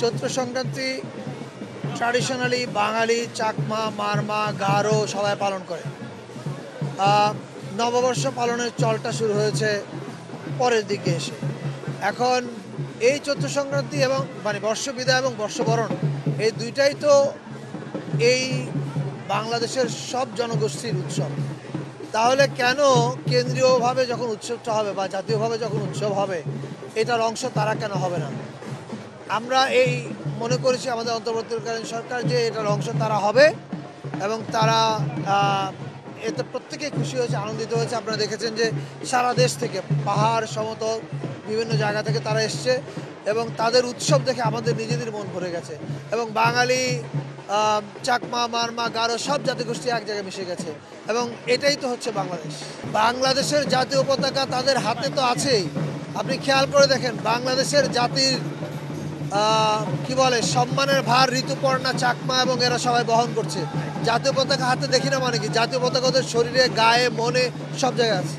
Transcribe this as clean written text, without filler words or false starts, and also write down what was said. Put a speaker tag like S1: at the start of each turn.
S1: Chaitra Sankranti traditionally বাঙালি, চাকমা, মারমা, গারো সবাই পালন করে। নববর্ষ পালনের চলটা শুরু হয়েছে পরের দিকে এসে। এখন এই চৈত্র সংক্রান্তি এবং বর্ষ বিদায় এবং বর্ষবরণ এই দুইটাই তো এই বাংলাদেশের সব জনগোষ্ঠীর উৎসব। তাহলে কেন কেন্দ্রীয়ভাবে যখন উৎসবটা হবে বা জাতীয়ভাবে যখন উৎসব হবে এটার অংশ তারা কেন হবে না? আমরা এই মনে করেছি আমাদের অন্তর্বর্তীকালীন সরকার যে এটার অংশ তারা হবে এবং তারা এতে প্রত্যেকেই খুশি হয়েছে, আনন্দিত হয়েছে। আপনারা দেখেছেন যে সারা দেশ থেকে পাহাড় সমতল বিভিন্ন জায়গা থেকে তারা এসছে এবং তাদের উৎসব দেখে আমাদের নিজেদের মন ভরে গেছে। এবং বাঙালি, চাকমা, মারমা, গারো সব জাতিগোষ্ঠী এক জায়গায় মিশে গেছে এবং এটাই তো হচ্ছে বাংলাদেশ। বাংলাদেশের জাতীয় পতাকা তাদের হাতে তো আছেই। আপনি খেয়াল করে দেখেন বাংলাদেশের জাতির কি বলে সম্মানের ভার ঋতুপর্ণা, চাকমা এবং এরা সবাই বহন করছে। জাতীয় পতাকা হাতে দেখি না মানে কি? জাতীয় পতাকা ওদের শরীরে, গায়ে, মনে সব জায়গায় আছে।